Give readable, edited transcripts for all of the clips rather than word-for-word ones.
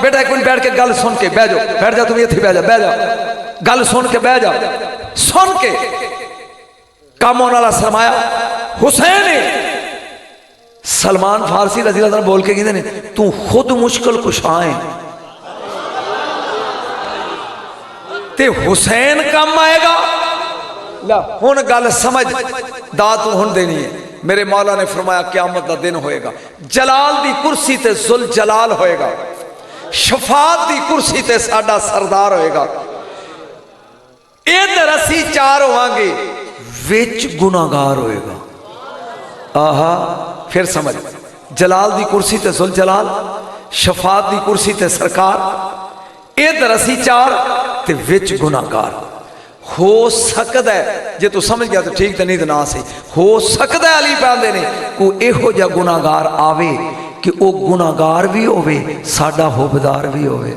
बेटा एक मिनट बैठ के गल सुन के बह जाओ, बैठ जा, तुम इत्थे बह जा, गल सुन के बह जा, सुन के काम होने वाला सरमाया हुसैन सलमान फारसी रज़ी अल्लाह बोल के कहते ने तू खुद मुश्किल कुशा है ते हुसैन कम आएगा। हुन गल समझ दा तू हुन देनी है। मेरे मौला ने फरमाया क़यामत दा दिन होएगा, जलाल दी कुर्सी ते जुल जलाल होएगा, शफात दी कुर्सी ते साडा सरदार होएगा। इधर असी चार होवांगे, विच गुनाहगार होएगा। आहा फिर समझ, जलाल दी कुर्सी ते जुल जलाल, शफात दी कुर्सी ते सरकार, इधर असी चार ते विच गुनाहगार। हो सकता है जे तू समझ गया तो ठीक, तो नहीं तो ना सही। हो सकता है अली पांदे ने कोई इहो जिहा गुनाहगार आवे कि वह गुनाहगार भी होवे साडा हुबदार भी होवे।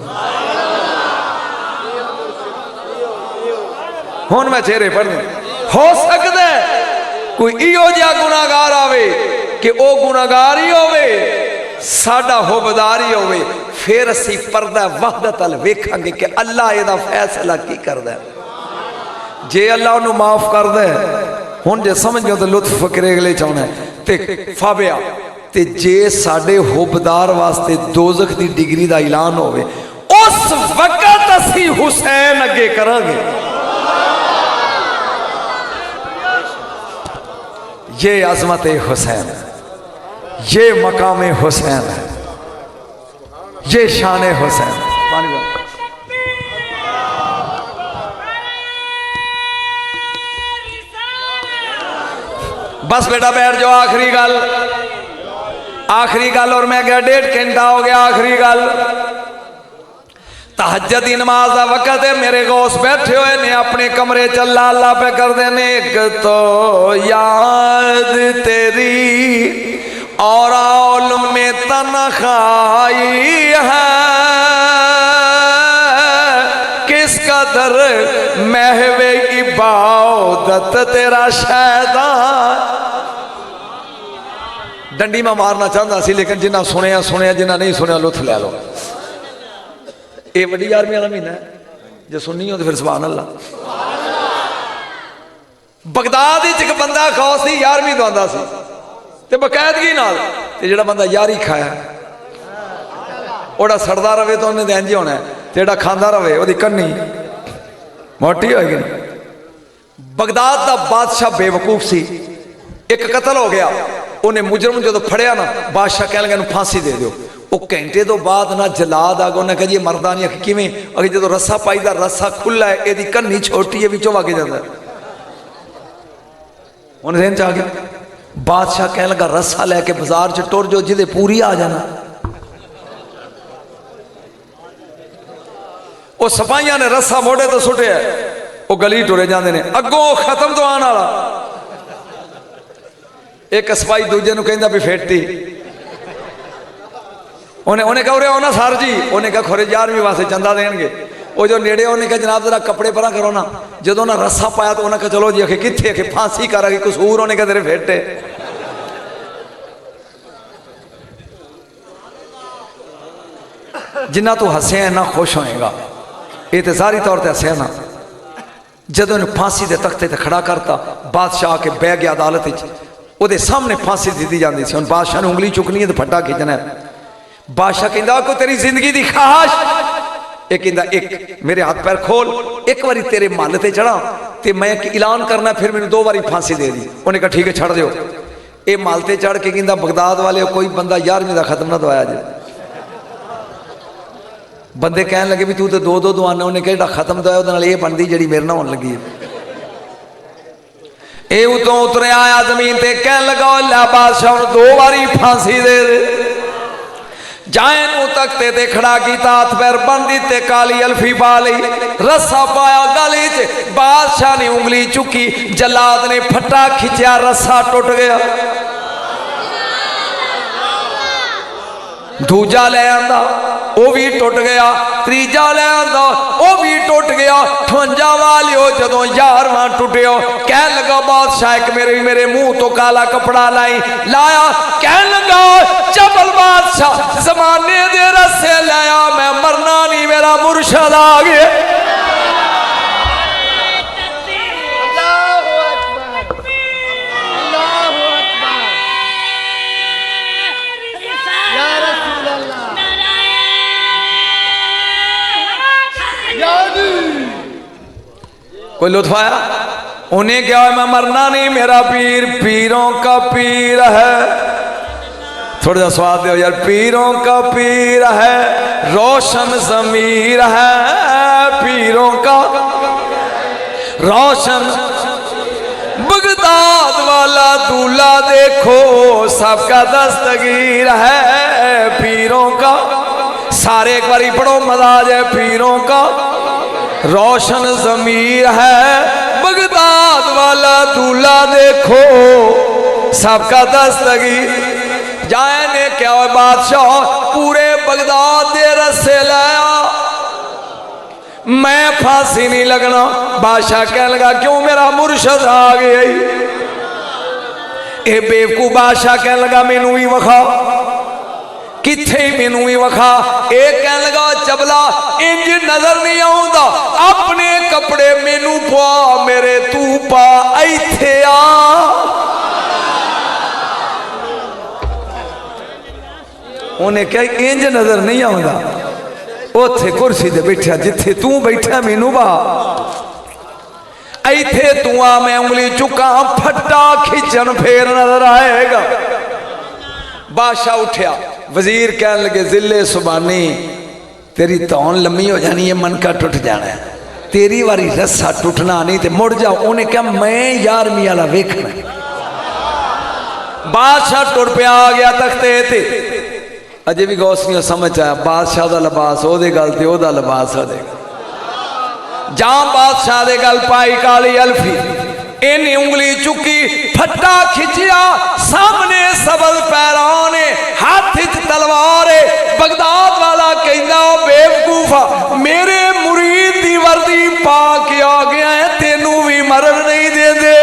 हुण मैं चेहरे पढ़ने, हो सकता है कोई इहो जिहा गुनाहगार आवे कि वह गुनाहगार ही होवे साडा हुबदार ही होवे। फिर असी पर्दा वहदत अल वेखांगे कि अल्लाह इहदा फैसला की करदा है। जे अल्लाह उन्होंने माफ कर दे, हुण जे समझ गए तो लुत्फ फकरे अगले चाहना है ते फाबिया ते जे साडे हुबदार वास्ते दोजख दी डिग्री दा ऐलान होवे उस वक्त असी हुसैन अगे करांगे। ये अजमत हुसैन है, ये मकाम हुसैन है, ये शान हुसैन। बस बेटा बैठ जाओ, आखिरी गल और मैं गया 1.5 घंटा हो गया। आखिरी गल, तहज्जुद दी नमाज का वक्त है। मेरे गौस बैठे हुए ने अपने कमरे च अल्लाह अल्लाह पे कर देने। एक तो याद तेरी और औल में तनखाई है, किस कदर महवे इबादत तेरा शैतान। डंडी में मारना चाहता सी, लेकिन जिन्ना सुनिया सुनिया, जिन्ना नहीं सुनिया लुत्फ लै लो। ये वड्डी 11वीं वाला महीना है, जो सुननी हो तो फिर सुभान अल्लाह। बगदाद एक बंदा खौस सी 11वीं तो आंदा सी ते बकायदगी नाल, ते जेड़ा बंदा यारी खाया ओड़ा सड़दा रवे तो उन्हें इंज होना है, जेड़ा खांदा रवे ओदी कन्नी मोटी होएगी। बगदाद का बादशाह बेवकूफ सी, एक कतल हो गया, उन्हें मुजरम जो फड़िया ना बादशाह कह लगे फांसी दे दो। वो घंटे तो बाद ना जलाद आ गया, उन्हें कहा जी मरदा नहीं। किवें? अगर जो रस्सा पाईदा, रस्सा खुला है, यदि कन्नी छोटी है विचों वग जाता है। उन्हें दिन च आ गया, बादशाह कह लगा रस्सा लैके बाजार च टुर जो जिदे पूरी आ जाना। वो सिपाहियों ने रस्सा मोढ़े तो सुटिया, वो गली टुरे जाते हैं, अगों खत्म तो आने वाला। एक सिपाही दूजे को कहता भी फेटी, उन्हें कहा उरे ना सर जी, उन्हें कहा खोरे 11वीं वास्ते चंदा देंगे। वो जो नेड़े उन्हें कहा जनाब जरा कपड़े परा करो ना। जो उन्हें रस्सा पाया तो उन्हें कहा चलो जी, आखे कितने, आखे फांसी कर गई कसूर, उन्हें कहा तेरे फेटे। जिन्ना तू हसिया इन्ना खुश होएगा, ये तो जारी तौर पर हसिया ना। जदों इन्हें फांसी के तख्ते ते खड़ा करता, बादशाह के बह गया अदालत, वो सामने फांसी दी जाती सी। हुण बादशाह ने उंगली चुकनी है तो फट्टा खिंचना है। बादशाह कहता कोई तेरी जिंदगी की ख्वाहिश, एक कहता एक मेरे हाथ पैर खोल, एक बारी तेरे महल ते चढ़ा तो मैं एक ऐलान करना, फिर मैंने 2 बारी फांसी दे दी। उन्हें कहा ठीक है छड़ दो। ये महल ते चढ़ के कहता बगदाद वाले कोई बंदा 11वीं का खत्म ना दवाया जे। बंदे कह लगे भी तू तो 2-2 दवाना, उन्हें कहा खत्म दवाया वो ये बनती जी मेरे ना होने लगी है। ये उतों उतरे आया जमीन ते कह लगा ला बादशाह 2 बारी फांसी दे दे। जाए नू तख्ते ते खड़ा किया, हाथ पैर बन दिते, काली अल्फी पा ली, रस्सा पाया गली च। बादशाह ने उंगली चुकी, जलाद ने फट्टा खिंचा, रस्सा टुट गया। दूजा ले आंदा, वो भी टुट गया। तीजा ले आंदा, वो भी टुट गया। 58 वालियो जदों 11वां टुटियो कह लगा बादशाह एक मेरे मुंह तो काला कपड़ा लाया कह लगा जबल बादशाह जमाने दे रस्से लाया मैं मरना नहीं मेरा मुर्शद आ गया। कोई लुत्फ आया? उन्हें क्या है मैं मरना नहीं मेरा पीर पीरों का पीर है। थोड़ा सा स्वाद दो यार। पीरों का पीर है रोशन ज़मीर है पीरों का रोशन बगदाद वाला दूल्हा देखो सबका दस्तगीर है पीरों का। सारे एक बारी पढ़ो मजा आ जाए। पीरों का रोशन ज़मीर है बगदाद वाला दूल्हा देखो सबका दस्तगीर। जाए ने क्या बादशाह पूरे बगदाद दे रस्से लाया मैं फांसी नहीं लगना। बादशाह कह लगा क्यों मेरा मुर्शद आ गया। ये बेवकूफ बादशाह कह लगा मैनू ही वखा किथे मैनू ही वखा। एक कह लगा चबला इंज नजर नहीं आउंदा अपने कपड़े मैनू पवा मेरे तू पा इथे आ। उन्हें क्या इंज नजर नहीं आउंदा उथे कुर्सी ते बैठा जिथे तू बैठा मैनू बा इथे तू आ मैं उंगली चुका फट्टा खिंचन फिर नजर आएगा। बादशाह उठया वजीर कह लगे जिले सुबानी तेरी तौन लम्मी हो जानी है मनका टुट जाना है तेरी वारी रस्सा टुटना नहीं ते मुड़ जा। उन्हें क्या मैं 11वीं वाला वेखना। बादशाह टुर पे आ गया तख्ते ते अजे भी गौस नहीं समझ आया बादशाह का लिबास ओदे गल ते ओदा लिबास ओदे जां बादशाह दे गल पाई काली अल्फी इन्हें उंगली चुकी फट्टा खिंचिया सामने सबल पैरां ने हाथ च तलवार बगदाद वाला कहंदा बेवकूफा मेरे मुरीद दी वर्दी पा के आ गया है तेनू भी मरन नहीं देंदे।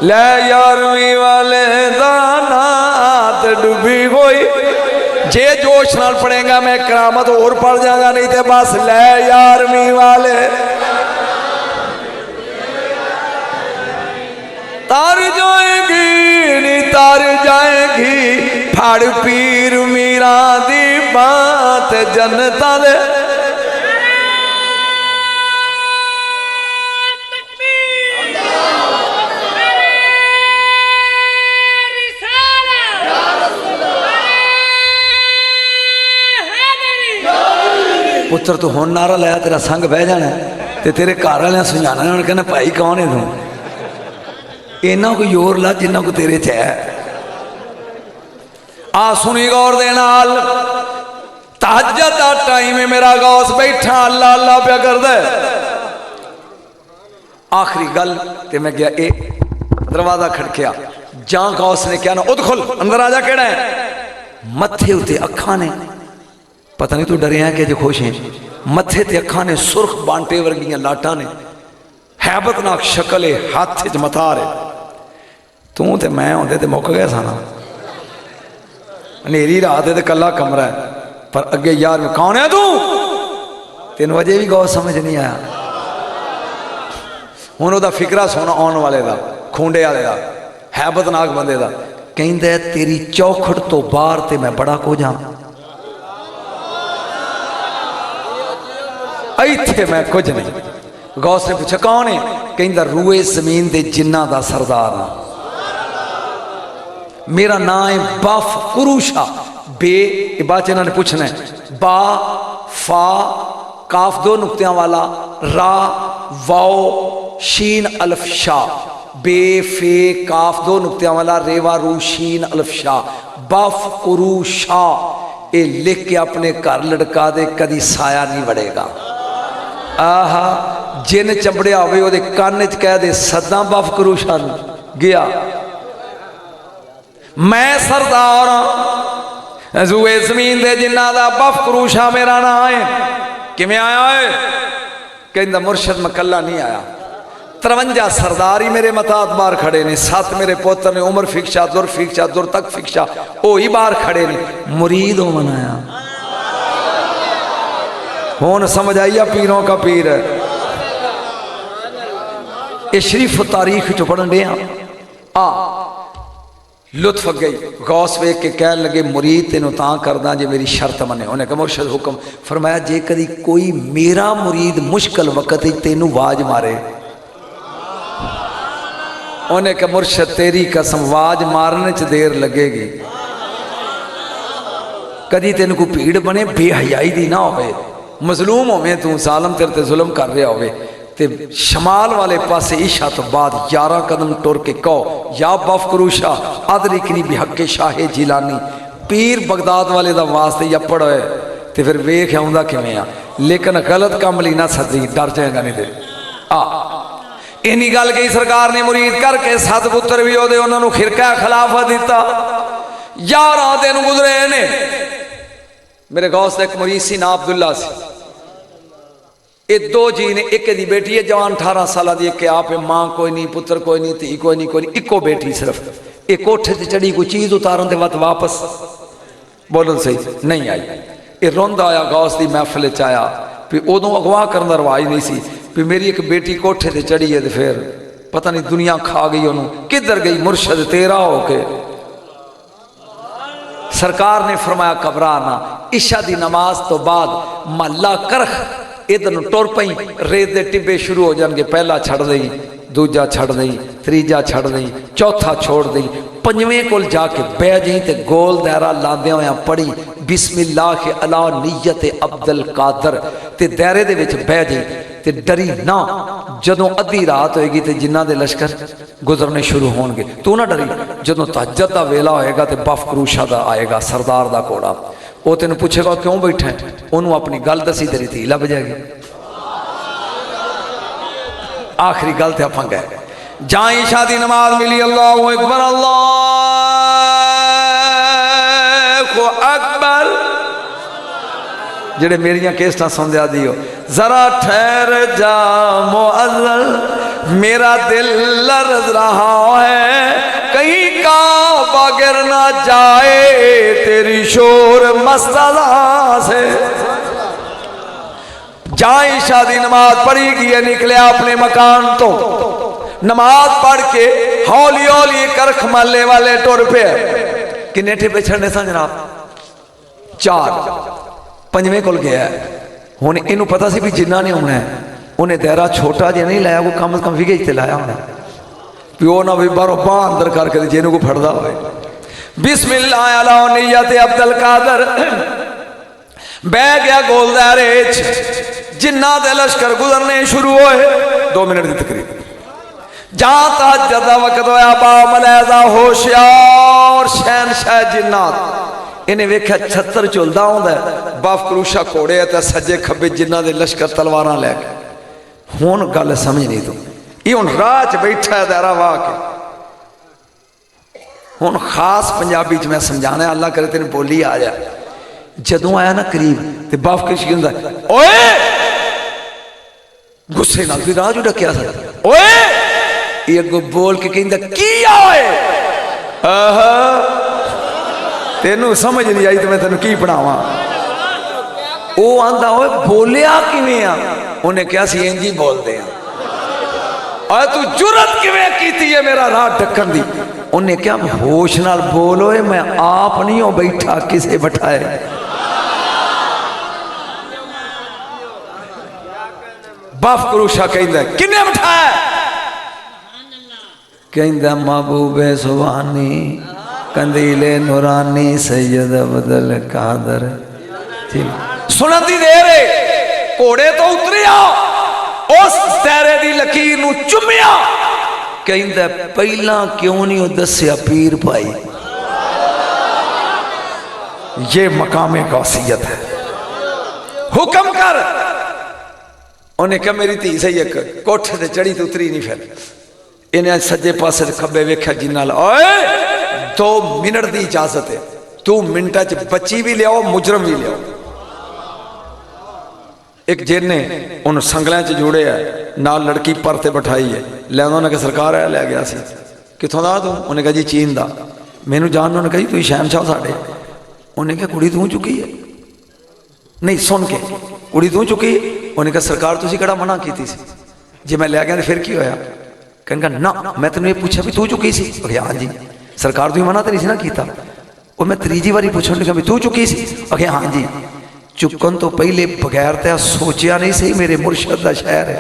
ले 11वीं वाले दाना डूबी गई जे जोश नाल पढ़ेगा मैं करामत और पढ़ जाऊंगा नहीं तो बस ले 11वीं वाले तार जाएगी नी तार जाएगी फड़ पीर मीरा दी बात जनता दे। पुत्र तू हुण नारा लाया तेरा संग बह जाना ते तेरे घर वाले सुझाना उन्हें कहना भाई कौन है तू इन्ना कोई जोर ला जिन्ना को तेरे च है। आ सुनी गौर दे नाल तहज्जुद दा टाइम है मेरा गौस बैठा अल्लाह अल्लाह प्या करदा आखिरी गल ते मैं गया ए दरवाजा खड़किया जां गौस ने क्या ना उदखुल अंदर आजा केड़ा है मत्थे उते अखां ने पता नहीं तू डरे है कि जो खुश है मत्थे ते अखां ने सुर्ख बांटे वर्गियां लाटा ने हैबतनाक शक्ल है हाथ च मतार है तू ते मैं होंदे ते मुक गया साना हनेरी रात है ते कला कमरा है पर अगे यार कौन है तू तेन अजे भी गौर समझ नहीं आया। हुण ओहदा फिकरा सोना आने वाले का खूंडे वाले का हैबतनाक बंदे का कहंदा तेरी चौखट तो बाहर ते मैं बड़ा को जा इत्थे मैं कुछ नहीं। गौस ने पूछा कौन है कहंदा रूए जमीन दे जिन्ना दा सरदार हाँ मेरा नाम है बफ कुरूशा बे बाद इन्होंने पूछना है बा फा काफ 2 नुक्तियां वाला रा वाओ शीन अल्फ शाह बे फे काफ 2 नुक्तियां वाला रेवा रू शीन अल्फ शाह बफ कुरूशा ये लिख के अपने घर लटका दे कदी साया नहीं बढ़ेगा। आहा जिन चंबड़िया हो कान च कह दे सदा बफ करूशा गया मैं सरदार हाँ जूए जमीन दे जिन्ना दा बफ करूशा मेरा ना है किवें आया है कहंदा मुर्शद मैं कल्ला नहीं आया 53 सरदार ही मेरे मतात बाहर खड़े ने 7 मेरे पुत्र ने उमर फिक्शा दुर तक फिक्शा वो ही बाहर खड़े ने मुरीद हो मनाया हुन समझ आइया पीरों का पीर है ये शरीफ तारीख चो पढ़न डे आ लुत्फ गई गौस वेख के कह लगे मुरीद तेन तां करदा जे मेरी शर्त मने उन्हें कहा मुर्शद हुक्म फरमाया जे कदी कोई मेरा मुरीद मुश्किल वक्त तेनू आवाज मारे उन्हें कहा मुर्शद तेरी कसम आवाज मारने च देर लगेगी कदी तेन को भीड़ बने बेहयाई दी ना होवे मजलूम होवे तू जालम तेरे ते जुल्म कर रहा होवे ते शमाल वाले पासे इशा तो बाद 11 कदम टुर के कहो या बफ करूशा अदरिकनी बिहक्के शाहे जिलानी पीर बगदाद वाले दा वास्ते या पढ़ो है ते फिर वेख आउंदा किवें आ लेकिन गलत काम ली ना सदी डर जाएगा नहीं दे इन्नी गल कही सरकार ने मुरीद करके 7 पुत्र भी ओदे उन्होंने खिरका खिलाफा दिता 11 दिन गुजरे ने मेरे गौस एक मुरीद सी ना अब्दुल्ला सी ये 2 जी ने एक दी बेटी है जवान 18 साल की एक आप मां कोई नहीं पुत्र कोई नहीं धी कोई नहीं इको बेटी सिर्फ एक कोठे से चढ़ी कोई चीज उतारन के बाद वापस बोलो सही नहीं आई ये रोंदा आया गौस की महफिल च आया भी उदों अगवा करने का रवाज नहीं सी भी मेरी एक बेटी कोठे से चढ़ी है तो फिर पता नहीं दुनिया खा गई उन्होंने किधर गई मुर्शद तेरा होके सरकार ने फरमाया घबराना इशा की नमाज तो बाद महला करख इधर टुर पई रेत के टिब्बे शुरू हो जाएंगे पहला छड़ दई दूजा छड़ दई तीजा छड़ दई चौथा छोड़ दई 5वें कोल जाके बह जाई ते गोल दायरा लादे होया पढ़ी बिस्मिल्लाह के अला नीयत अब्दुल कादर ते दायरे दे विच बह जाई ते डरी ना जदों अद्धी रात होएगी ते जिन्हां दे लश्कर गुजरने शुरू होणगे तू ना डरी जदों तहज्जुद दा वेला होएगा ते बफ करूशा दा आएगा सरदार दा घोड़ा वो तेन पूछेगा क्यों बैठा है उन्होंने अपनी गल दसी तेरी धी लभ जाएगी आखिरी गल ते आपां गए जां ईशा दी नमाज मिली अल्लाहु अकबर अल्लाहु अकबर जेड़े मेरियां केसटा सुन दिया दियो जरा ठहर जा मुअज्जल मेरा दिल लर्ज रहा है कहीं का बगैर ना जाए तेरी शोर मसला से जाई शादी नमाज पढ़ी गई निकले अपने मकान तो नमाज पढ़ के हौली हौली करख महल्ले वाले टुर पे किन्ने टिब्बे छड़ने सन जनाब 4 5वें कोल गया हुण इनू पता सी भी जिन्ना ने आना है उन्हें दायरा छोटा जिहा नहीं लाया वो कम से कम विगे ते लाया होना प्यो ना भी बाहरों बाह अंदर करके जेनू को फड़दा होए बिस्मिल्लाह अला नियत अब्दुल कादर बह गया गोल दायरे जिन्ना दे लश्कर गुजरने शुरू होए 2 मिनट की तकरीब जहां तहज्जुद दा वक्त होया बा मलैजा होशियार शहनशाह जिन्नात इन्हें वेख्या 76 चुलदा आउंदा बफ करूशा घोड़े ते सज्जे खब्बे जिन्ना दे लश्कर तलवारां लैके हुण गल समझ नहीं तू ये हुण राह च बैठा है दायरा वाह के हुण खास पंजाबी च मैं समझाना अल्लाह करे तेन बोली आ जा जदों आया ना करीब ते बफ करूशा की हुंदा ओए गुस्से नाल भी राह जो डकिया सा ओए ये अगो बोल के कहंदा की ओए आहा तेनू समझ नहीं आई तो मैं तेन की पढ़ावा वो आंदा ओए बोलिया किवें आ उन्हें क्या सी इंज ही बोलते हैं और तू जुरत किवें कीती है मेरा राह ढक्कन दी उन्हें क्या होश नाल बोलो मैं आप नहीं हो बैठा किसे बैठाए बफ करूशा कहंदा किन्ने बैठाया कहंदा महबूबे सुभानी कंदीले नूरानी सैयद अब्दुल कादर सुनन दी देर घोड़े तो उतरिया उस दायरे दी लकीर नू चुमिया कहंदा पहला क्यों नहीं दस्या पीर भाई ये मकामे गौसियत है हुक्म कर उन्हें कहा मेरी धी सही एक कोठे ते चढ़ी तो उतरी नहीं फिर इन्हें सज्जे पासे खब्बे वेख्या जिन्ना 2 मिनट की इजाजत है तू मिनटा च बच्ची भी लियाओ मुजरम भी लियाओ। एक जिन ने उन संगलों च जोड़े है, नाल लड़की पर ते बिठाई है, लिया उन्हें कहा सरकार है लै गया सी, कितों दा तू? उन्हें कहा जी चीन का। मैनू जान उन्हें कहा तू शहनशाह साढ़े। उन्हें कहा कुड़ी तू चुकी है? नहीं सुन के कुड़ी तू चुकी? उन्हें कहा सरकार तुसी किहड़ा मना की सी? जे मैं लै गया तो फिर की होया? कहने ना मैं तेन ये पूछा भी तू चुकी सी? हाँ जी। सरकार तुम मना तो नहीं ना किया? और मैं तीजी बारी पूछन लगा भी तू चुकी सी? हाँ जी। चुकन तो पहले बगैर तो सोचा नहीं सही मेरे मुर्शद का शहर है।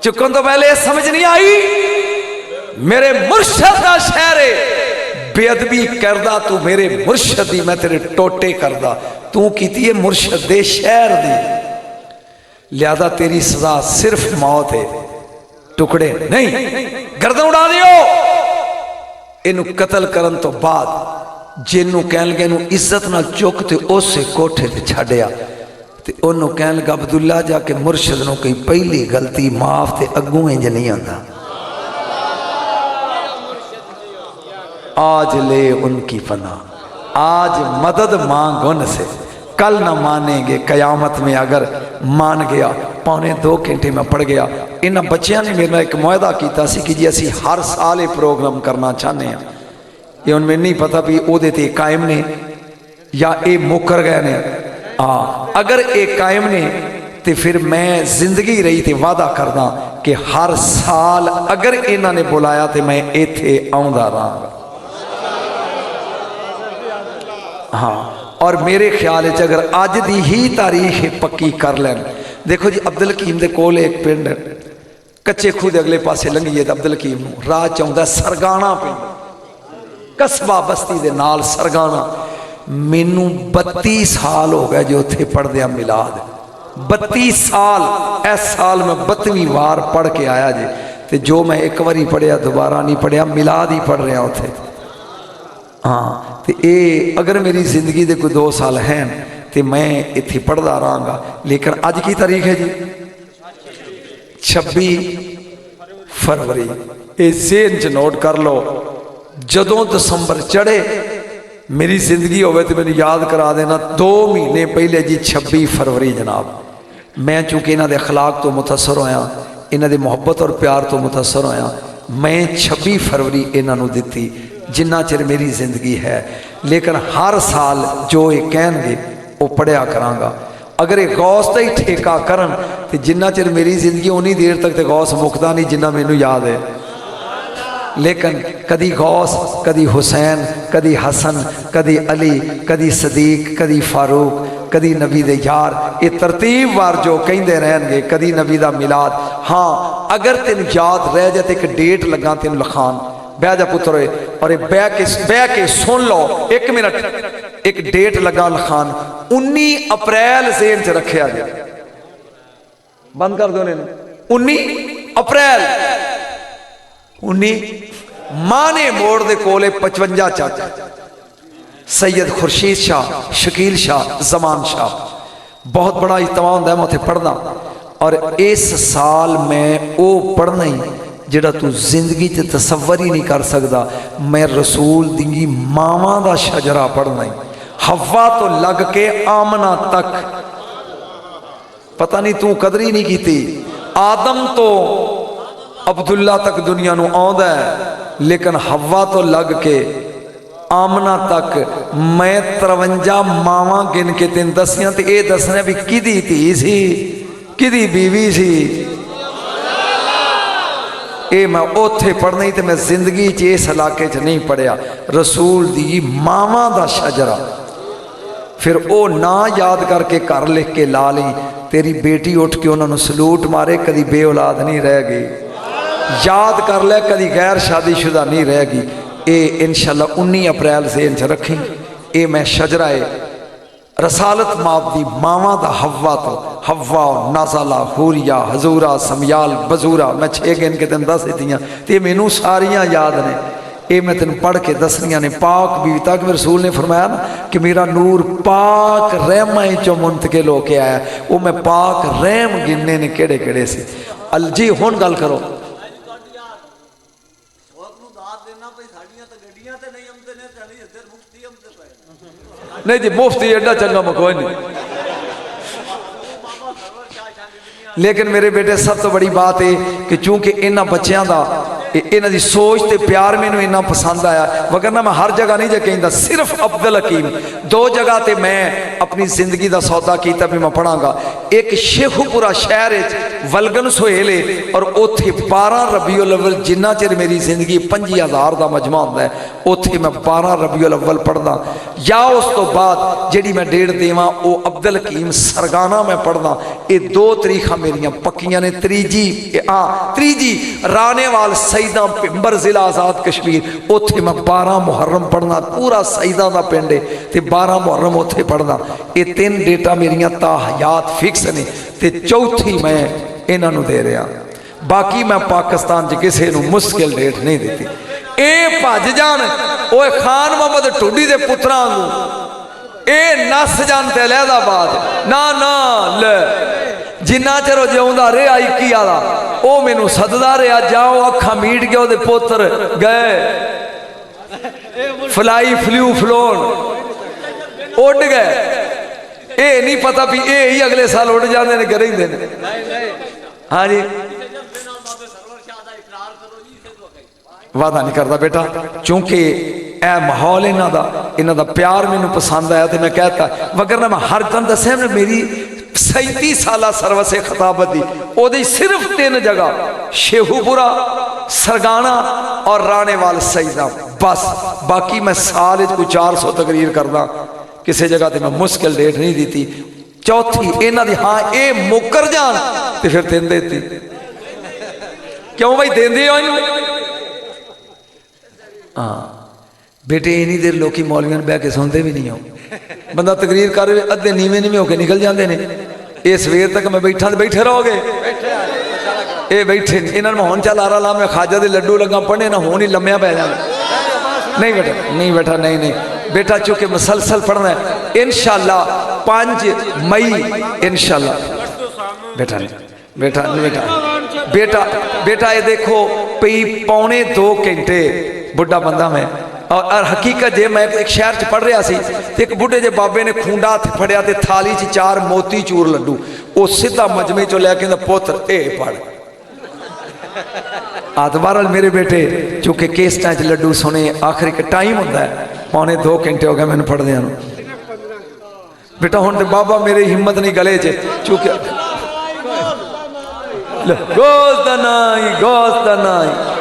चुकन तो पहले समझ नहीं आई मेरे मुर्शद का शहर है। बेअदबी करदा तू मेरे मुर्शद दी, मैं तेरे टोटे करदा। तू कीती है मुर्शद दे शहर दी, लिहाजा तेरी सजा सिर्फ मौत है, टुकड़े नहीं। गर्दन उड़ा दियो। इनू कतल करन तो बाद जिन्नू कहन लगे इनू इज्जत नाल चुक ते उसे कोठे ते छड्डिया ते ओनू कहन लगा अब्दुल्ला जाके मुर्शद नू कही पहली गलती माफ ते अगू इंज नहीं आंदा। आज ले उनकी पना, आज मदद मांग उनसे, कल ना मानेंगे कयामत में। अगर मान गया 2.25 घंटे में पढ़ गया। इन्होंने बच्चों ने मेरे एक मुआहदा किया कि जी असी हर साल ये प्रोग्राम करना चाहते हैं। ये हूँ मैनू नहीं पता भी वो कायम ने या ये मुकर गए ने। हाँ अगर ये कायम ने तो फिर मैं जिंदगी रही तो वादा करदा कि हर साल अगर इन्होंने बुलाया तो मैं इत्थे आउंदा रहांगा। हाँ और मेरे ख्याल अगर अज की ही तारीख पक्की कर लैन। देखो जी अब्दुल हकीम के कोल एक पिंड कच्चे खूह के अगले पासे लंघीए तो अब्दुल हकीम राह चाहता सरगाना पिंड, कस्बा बस्ती के नाल सरगाना। मैनू 32 साल हो गए जो उत्थे पढ़दे मिलाद, 32 साल। इस साल मैं 32वीं बार पढ़ के आया जी। तो जो मैं एक बारी पढ़िया दोबारा नहीं पढ़िया, मिलाद ही पढ़ रहा उत्थे। हाँ तो ये अगर मेरी जिंदगी के कोई 2 साल हैं तो मैं इत्थे पढ़ता रहांगा। लेकिन अज की तारीख है जी 26 फरवरी। ये ज़हन च नोट कर लो। जदों दिसंबर चढ़े मेरी जिंदगी होवे तो मैंने याद करा देना 2 महीने पहले जी 26 फरवरी जनाब। मैं चूँकि इन्हों के अखलाक तो मुतासर होया, इन्हों की मुहब्बत और प्यार तो मुतासर होया, मैं 26 फरवरी इन्हों दी जिन्ना चिर मेरी जिंदगी है। लेकिन हर साल जो ये कहेंगे वो पढ़िया करांगा। अगर ये गौस का ही ठेका करन तो जिन्ना चिर मेरी जिंदगी उन्नी देर तक तो गौस मुकदा नहीं जिन्ना मैनू याद है। लेकिन कदी गौस, कदी हुसैन, कदी हसन, कदी अली, कदी सदीक, कदी फारूक, कदी नबी दे यार, ये तरतीब वार जो कहते रहेंगे, कदी नबी दा मिलाद। हाँ अगर तेन याद रह जाए तो एक डेट लगा तेन लखान बह जा पुत्र और बह के सुन लो 1 मिनट। एक डेट लगा लखान 19 अप्रैल ज़हन च रखे गया। बंद कर दो 19 अप्रैल 19 माने मोड़ दे कोले 55 चक सैयद खुर्शीद शाह, शकील शाह, जमान शाह। बहुत बड़ा इज्तिमा होंदा है, मैं उत्थे पढ़ना। और इस साल मैं वो पढ़ना ही जिहड़ा तू जिंदगी च तसव्वुर ही नहीं कर सकता। मैं रसूल दी मावां दा शजरा पढ़ना ही, हवा तो लग के आमना तक। पता नहीं तू कदर ही नहीं की। आदम तो अब्दुल्ला तक दुनिया नू आउंदा है, लेकिन हवा तो लग के आमना तक मैं 53 मावां गिन के तेन दसियां तो यह दसना भी किदी धी सी, किदी बीवी सी। ये मैं उथे पढ़ना ही तो मैं जिंदगी च इस इलाके च नहीं पढ़िया। रसूल दी मावां दा शजरा। फिर वो ना याद करके घर लिख के ला ली। तेरी बेटी उठ के उन्होंने सलूट मारे, कदी बे औलाद नहीं रह गई। याद कर ले कदी गैर शादीशुदा नहीं रहेगी। ये इंशाअल्लाह 19 अप्रैल से इन रखी। ये मैं शजरा है रसालत माप दी मावां दा हवा तो हवा नाज़ला हूरिया हजूरा समयाल बजूरा। मैं 6 गिन के तेन दस दियाँ तो मैनू सारियां याद ने। ये मैं तेन पढ़ के दसनिया ने। पाक बीवी तक मेरे रसूल ने फरमाया ना कि मेरा नूर पाक रहमा चो मुंतकिल होके आया। वो मैं पाक रहम गिनने ने केड़े केड़े से। जी हुण गल करो। नहीं जी मुफ्ती एडा चंगा मैं कोई नहीं। लेकिन मेरे बेटे सब तो बड़ी बात है कि चूंकि इन्होंने बच्चों का इन्हों की सोच तो प्यार मैंने इन्ना पसंद आया, वगरना मैं हर जगह नहीं जो कहता, सिर्फ अब्दुल हकीम दो जगह तो मैं अपनी जिंदगी का सौदा किया भी मैं पढ़ांगा। एक शेखुपुरा शहर वलगन सोहेल है और उत्थे 12 रबीउल अव्वल जिन्ना चिर मेरी जिंदगी 25,000 का मजमा होंदा है उत्थे मैं 12 रबीउल अव्वल पढ़दा, या उस तो बाद जी मैं डेढ़ देवां वो अब्दुल हकीम सरगाना मैं पढ़दा। ये 2 तारीखां मेरियां पक्कियां ने। त्रीजी रानेवाल सईदा पिंबर जिला आज़ाद कश्मीर उत्थे मैं 12 मुहर्रम पढ़ना, पूरा सईदा का पिंड है तो 12 मुहर्रम उत्थे पढ़ना। ये 3 डेटा मेरियां ताहयात फिक्स ने ते चौथी मैं इन्हों दे रहा, बाकी मैं पाकिस्तान च किसी को मुश्किल डेट नहीं दी। ये भज जान वो खान मोहम्मद टुडी के पुत्रां ये नस जान ते लैदाबाद ना ना ले जिन्ना चर जिंदा रहा 21 वाला वो मैनू सददा रहा, जाओ अखा मीट के वो पुत्र गए फलाई फ्लू फ्लोन उड़ गए। ये नहीं पता भी ये ही अगले साल उड़ जाते हैं घर ही। हाँ जी वादा नहीं करता बेटा, चूंकि ए माहौल इन्हों का प्यार मैनू पसंद आया तो मैं कहता, वगरना मैं हर दिन दसिया मेरी 37 साल सरवस खिताबत की वो सिर्फ 3 जगह शेखुपुरा सरगाना और रानेवाल सईदा बस, बाकी मैं साल कोई 400 तकरीर करदा, किसी जगह तो मैं मुश्किल डेट नहीं दी। चौथी इन्हों की हाँ ये मुकर जान तो फिर 3 देती। क्यों भाई देंदे हो इन्हू? हाँ बेटे इन्नी देर लोग मौलवियां बह के सुनते भी नहीं हो, बंदा तकरीर कर अद्धे नीवे नीवे होकर निकल जाते हैं। ये सवेर तक मैं बैठा तो बैठे रहोगे, ये बैठे इन्होंने हुण चल आरा ला मैं खाजा के लड्डू लगा पढ़ने ना हुण ही लम्या पै जाना। नहीं बेटा नहीं बेटा नहीं नहीं बेटा, चूंकि मुसलसल पढ़ना है इंशाअल्लाह 5 मई इंशाअल्लाह। बेटा नहीं बेटा नहीं बेटा बेटा बेटा ये देखो पी 2.25 घंटे बुढ़ा बंदा मैं, और हकीकत जे मैं एक शहर च पढ़ रहा सी तो एक बुढ़े जे बाबे ने खूंडा हथ फड़िया तो थाली च 4 मोती चूर लड्डू वो सीधा मजमे चो लैके पुत्र ए पढ़ आतवार मेरे बेटे, चूंकि केसटा च लड्डू सुने आखिर एक टाइम होंदा है 2.25 घंटे हो गए मैंने पढ़दे बेटा। हुण तो बाबा मेरी हिम्मत नहीं गले च, चूंकि गोश्त नहीं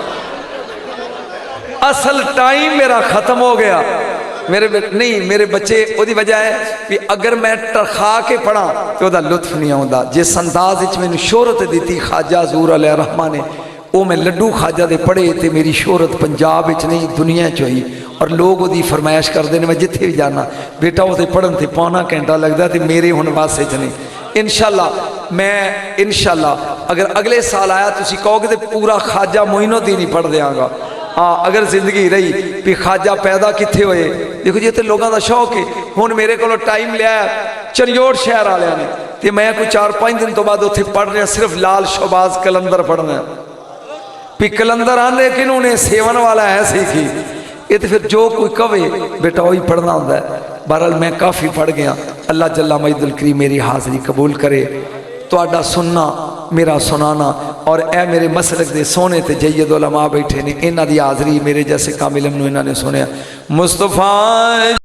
असल टाइम मेरा खत्म हो गया मेरे नहीं मेरे बच्चे ओदी वजह है कि अगर मैं टरखा के पढ़ा तो वह लुत्फ नहीं आता। जिस अंदाज मैंने शोहरत दी ख्वाजा हज़ूर अलैहि रहमा ने वो मैं लड्डू ख्वाजा दे पढ़े तो मेरी शोहरत पंजाब नहीं दुनिया च हुई, और लोग वो फरमाइश करते हैं मैं जिथे भी जाना बेटा वो पढ़न से 1.25 घंटा लगता तो मेरे हुण वास्ते च नहीं। इंशाअल्लाह मैं इंशाअल्लाह अगर अगले साल आया तुम कहोगे तो पूरा ख्वाजा मोइनुद्दीन ही पढ़ देंगा। हाँ अगर जिंदगी रही भी ख्वाजा पैदा कितने हुए, देखो जी तो लोगों का शौक है। हुण मेरे को टाइम लिया चनजोड़ शहर वाले ने तो मैं कोई 4-5 दिन तो बाद उत्थे पढ़ रहा सिर्फ लाल शहबाज कलंदर पढ़ना भी कलंदर आने कि उन्हें सेवन वाला है सीखी ये तो फिर जो कोई कवे बेटा वही पढ़ना होता है। बहरहाल मैं काफ़ी पढ़ गया, अल्लाह जल्ला मजदुल करीम मेरी हाज़री कबूल करे, तुहाडा सुनना मेरा सुनाना, और ए मेरे मसलक दे सोने ते जय्यद उलमा बैठे ने इन्हां दी हाज़री मेरे जैसे कामिल नूं इन्हां ने सुनिया। मुस्तफा